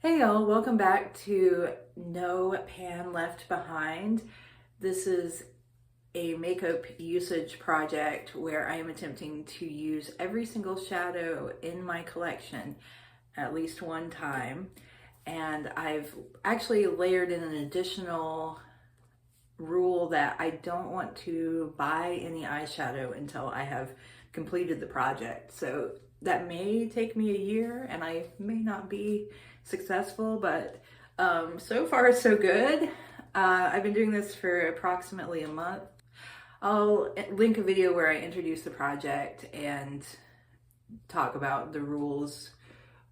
Hey y'all, welcome back to No Pan Left Behind. This is a makeup usage project where I am attempting to use every single shadow in my collection at least one time. And I've actually layered in an additional rule that I don't want to buy any eyeshadow until I have completed the project. So that may take me a year and I may not be successful, but so far so good. I've been doing this for approximately a month. I'll link a video where I introduce the project and talk about the rules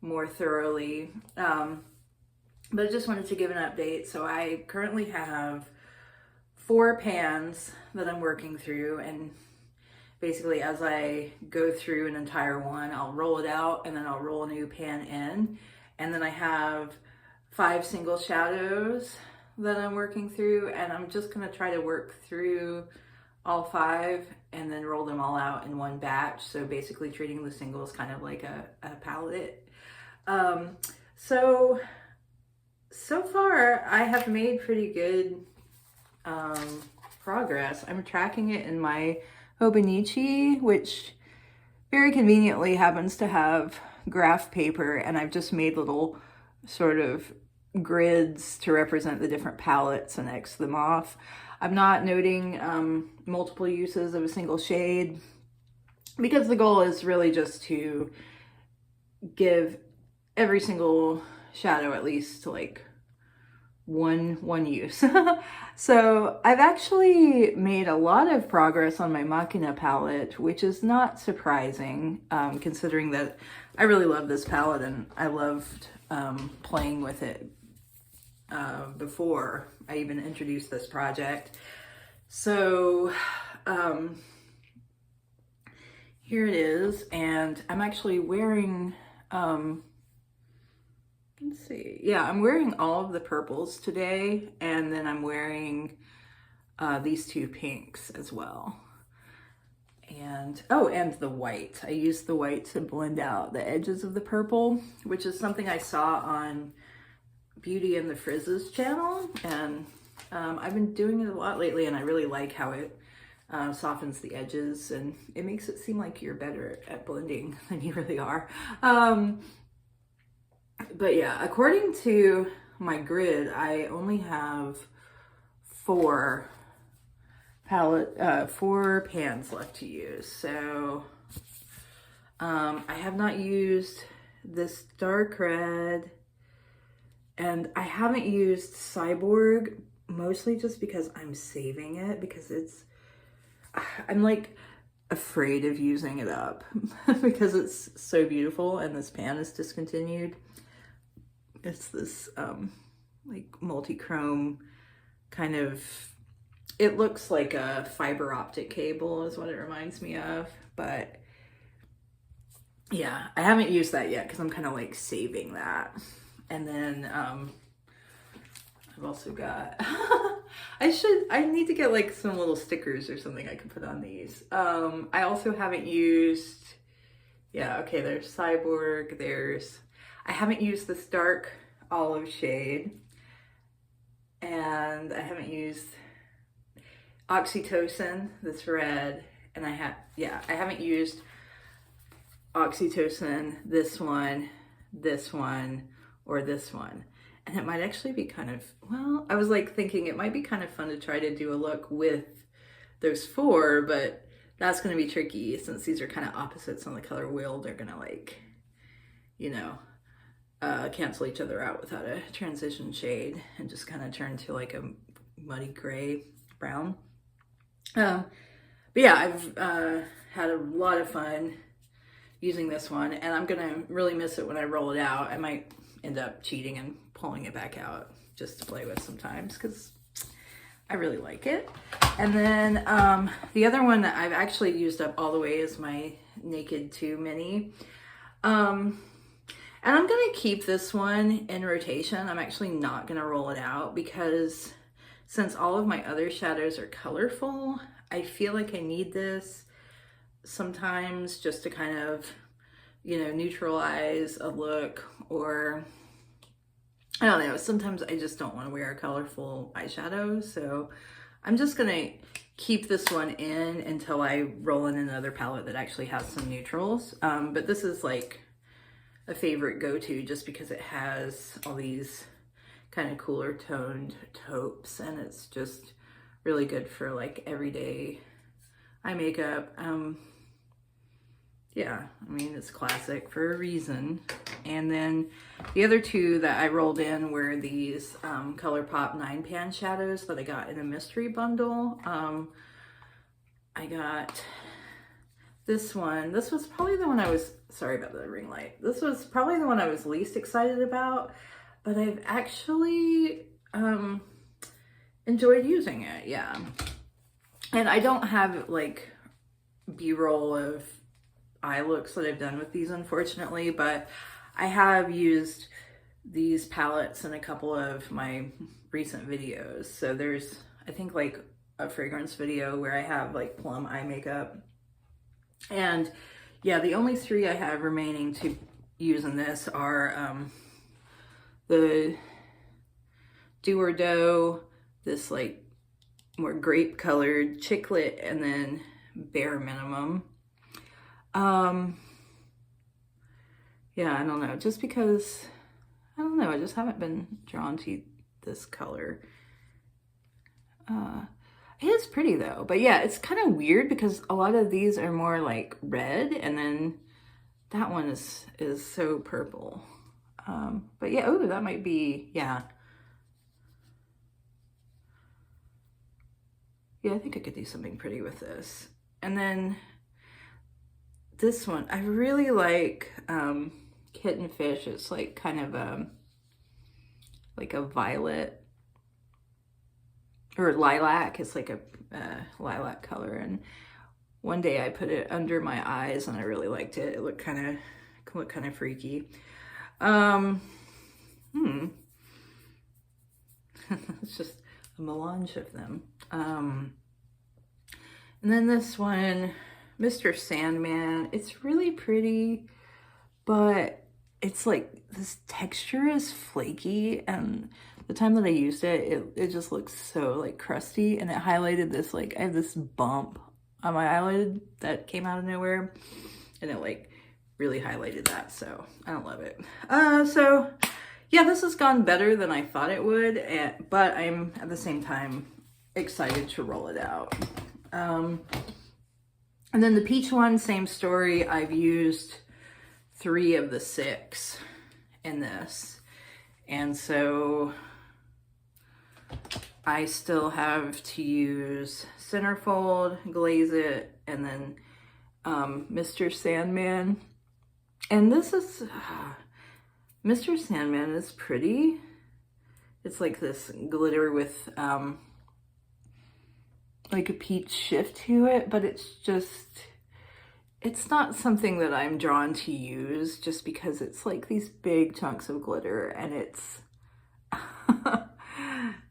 more thoroughly. But I just wanted to give an update. So I currently have 4 pans that I'm working through, and basically as I go through an entire one, I'll roll it out and then I'll roll a new pan in. And then I have 5 single shadows that I'm working through, and I'm just gonna try to work through all 5 and then roll them all out in one batch. So basically treating the singles kind of like a palette. Um, so far I have made pretty good progress. I'm tracking it in my Hobonichi, which very conveniently happens to have graph paper, and I've just made little sort of grids to represent the different palettes and X them off. I'm not noting multiple uses of a single shade because the goal is really just to give every single shadow at least like one use. So I've actually made a lot of progress on my Machina palette, which is not surprising, considering that I really love this palette and I loved playing with it before I even introduced this project. So here it is, and I'm actually wearing let's see. Yeah, I'm wearing all of the purples today, and then I'm wearing these 2 pinks as well. And, oh, and the white. I used the white to blend out the edges of the purple, which is something I saw on Beauty and the Frizzes channel. And I've been doing it a lot lately, and I really like how it softens the edges, and it makes it seem like you're better at blending than you really are. But yeah, according to my grid, I only have 4 pans left to use. So I have not used this dark red, and I haven't used Cyborg, mostly just because I'm saving it, because I'm like afraid of using it up because it's so beautiful and this pan is discontinued. It's this like multi-chrome kind of, it looks like a fiber optic cable is what it reminds me of, but yeah, I haven't used that yet because I'm kind of like saving that. And then I've also got I need to get like some little stickers or something I can put on these. I also haven't used, yeah, okay, there's Cyborg, I haven't used this dark olive shade, and I haven't used Oxytocin, this red, and I haven't used Oxytocin, this one, or this one. And it might actually be kind of, well, I was like thinking it might be kind of fun to try to do a look with those 4, but that's going to be tricky since these are kind of opposites on the color wheel. They're going to like, you know, cancel each other out without a transition shade and just kind of turn to like a muddy gray brown. But yeah, I've had a lot of fun using this one, and I'm gonna really miss it when I roll it out. I might end up cheating and pulling it back out just to play with sometimes because I really like it. And then the other one that I've actually used up all the way is my Naked 2 Mini. And I'm gonna keep this one in rotation. I'm actually not gonna roll it out because since all of my other shadows are colorful, I feel like I need this sometimes just to kind of, you know, neutralize a look or I don't know, sometimes I just don't want to wear a colorful eyeshadow, so I'm just gonna keep this one in until I roll in another palette that actually has some neutrals. But this is like a favorite go-to just because it has all these kind of cooler toned taupes, and it's just really good for like everyday eye makeup. Yeah, I mean, it's classic for a reason. And then the other two that I rolled in were these ColourPop 9-pan shadows that I got in a mystery bundle. I got this one. This was probably the one I was, sorry about the ring light. This was probably the one I was least excited about, but I've actually enjoyed using it, yeah. And I don't have like B-roll of eye looks that I've done with these, unfortunately, but I have used these palettes in a couple of my recent videos. So there's, I think, like a fragrance video where I have like plum eye makeup. And yeah, the only three I have remaining to use in this are the Do or Dough, this like more grape colored Chicklet, and then Bare Minimum. Yeah, I don't know, just because, I don't know, I just haven't been drawn to this color. It is pretty though, but yeah, it's kind of weird because a lot of these are more like red, and then that one is so purple. But yeah, oh, that might be, yeah. Yeah, I think I could do something pretty with this. And then this one, I really like Kitten Fish. It's like kind of like a violet or lilac. It's like a lilac color. And one day I put it under my eyes and I really liked it. It looked kind of freaky. It's just a melange of them. And then this one, Mr. Sandman, it's really pretty, but it's like this texture is flaky, and the time that I used it, it just looks so like crusty, and it highlighted this, like I have this bump on my eyelid that came out of nowhere, and it like really highlighted that, so I don't love it. So yeah, this has gone better than I thought it would, but I'm at the same time excited to roll it out. And then the peach one, same story. I've used 3 of the 6 in this, and so I still have to use Centerfold, Glaze It, and then Mr. Sandman. And this is Mr. Sandman is pretty. It's like this glitter with like a peach shift to it, but it's not something that I'm drawn to use just because it's like these big chunks of glitter, and it's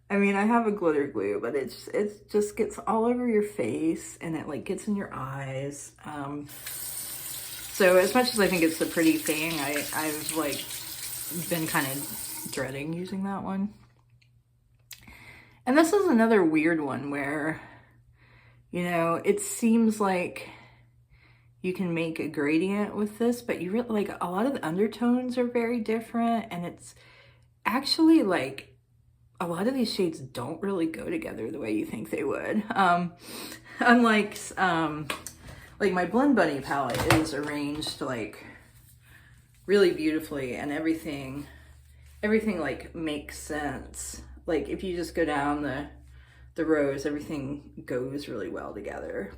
I mean, I have a glitter glue, but it just gets all over your face, and it like gets in your eyes. So as much as I think it's a pretty thing, I've like been kind of dreading using that one. And this is another weird one where, you know, it seems like you can make a gradient with this, but you really, like, a lot of the undertones are very different, and it's actually like a lot of these shades don't really go together the way you think they would. Unlike like my Blend Bunny palette is arranged like really beautifully, and everything like makes sense. Like if you just go down the rows, everything goes really well together.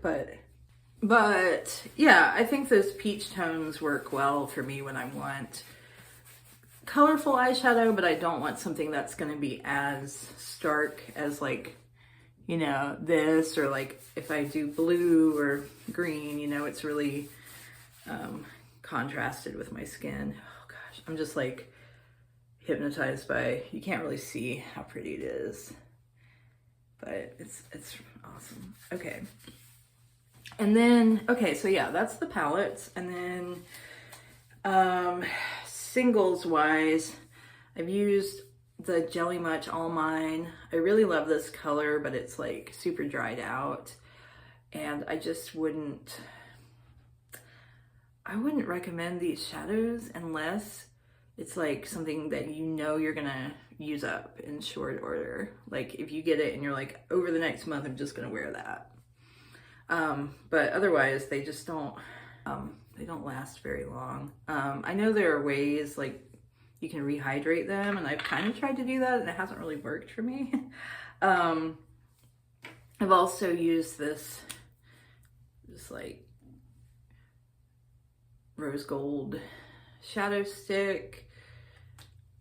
But yeah, I think those peach tones work well for me when I want colorful eyeshadow, but I don't want something that's going to be as stark as, like, you know, this, or like if I do blue or green, you know, it's really contrasted with my skin. Oh gosh, I'm just like hypnotized by, you can't really see how pretty it is, but it's awesome. Okay. And then, okay, so yeah, that's the palettes. And then singles wise, I've used the Jelly Much All Mine. I really love this color, but it's like super dried out. And I just wouldn't recommend these shadows unless it's like something that you know you're gonna use up in short order. Like if you get it and you're like, over the next month, I'm just gonna wear that. But otherwise they just don't, they don't last very long. I know there are ways like you can rehydrate them, and I've kind of tried to do that and it hasn't really worked for me. I've also used this like rose gold shadow stick.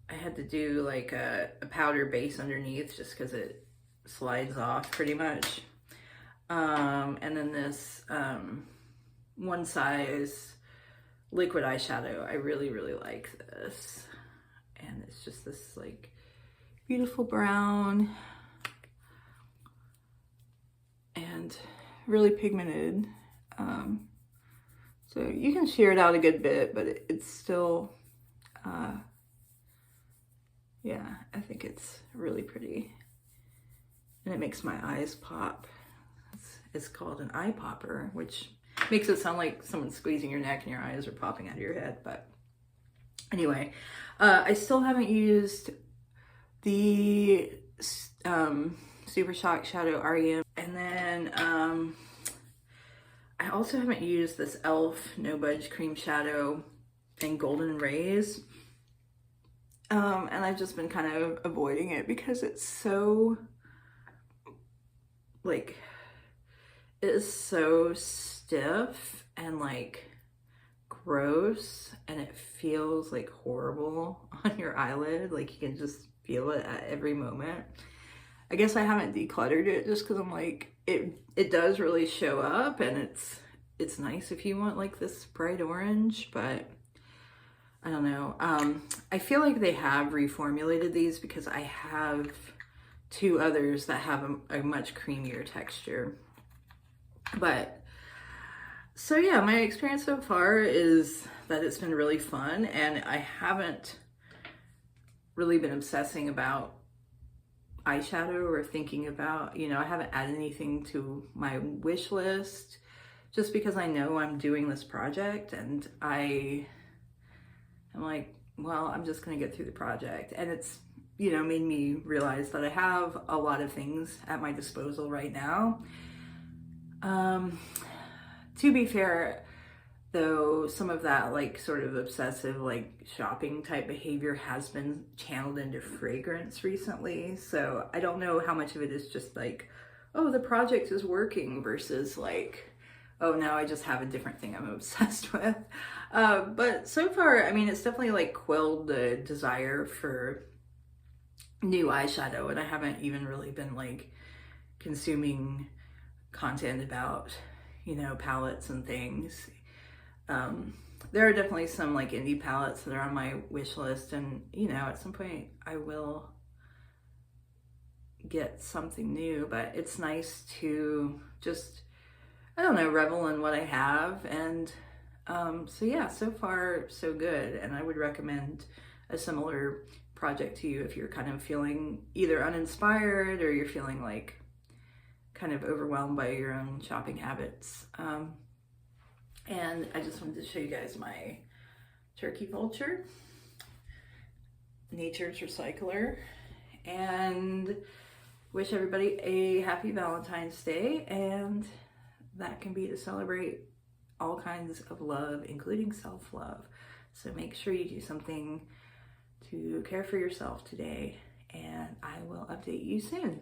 I had to do like a powder base underneath just because it slides off pretty much. And then this One Size liquid eyeshadow. I really like this. And it's just this like beautiful brown and really pigmented. So you can sheer it out a good bit, but it's still, yeah, I think it's really pretty. And it makes my eyes pop. It's called an eye popper, which makes it sound like someone's squeezing your neck and your eyes are popping out of your head. But anyway, I still haven't used the Super Shock Shadow REM. And then I also haven't used this e.l.f. No Budge Cream Shadow in Golden Rays. And I've just been kind of avoiding it because it's so, like, it is so stiff and like gross, and it feels like horrible on your eyelid. Like you can just feel it at every moment. I guess I haven't decluttered it just because I'm like, it does really show up, and it's nice if you want like this bright orange, but I don't know. I feel like they have reformulated these because I have two others that have a much creamier texture. But so yeah, my experience so far is that it's been really fun, and I haven't really been obsessing about eyeshadow or thinking about, you know, I haven't added anything to my wish list just because I know I'm doing this project, and I'm like, well, I'm just gonna get through the project. And it's, you know, made me realize that I have a lot of things at my disposal right now. To be fair though, some of that like sort of obsessive like shopping type behavior has been channeled into fragrance recently. So I don't know how much of it is just like, oh, the project is working versus like, oh, now I just have a different thing I'm obsessed with. But so far, I mean, it's definitely like quelled the desire for new eyeshadow, and I haven't even really been like consuming content about, you know, palettes and things. There are definitely some like indie palettes that are on my wish list, and you know, at some point I will get something new, but it's nice to just, I don't know, revel in what I have. And so yeah, so far so good, and I would recommend a similar project to you if you're kind of feeling either uninspired or you're feeling like kind of overwhelmed by your own shopping habits. And I just wanted to show you guys my Turkey Vulture, Nature's Recycler, and wish everybody a happy Valentine's Day, and that can be to celebrate all kinds of love, including self-love. So make sure you do something to care for yourself today, and I will update you soon.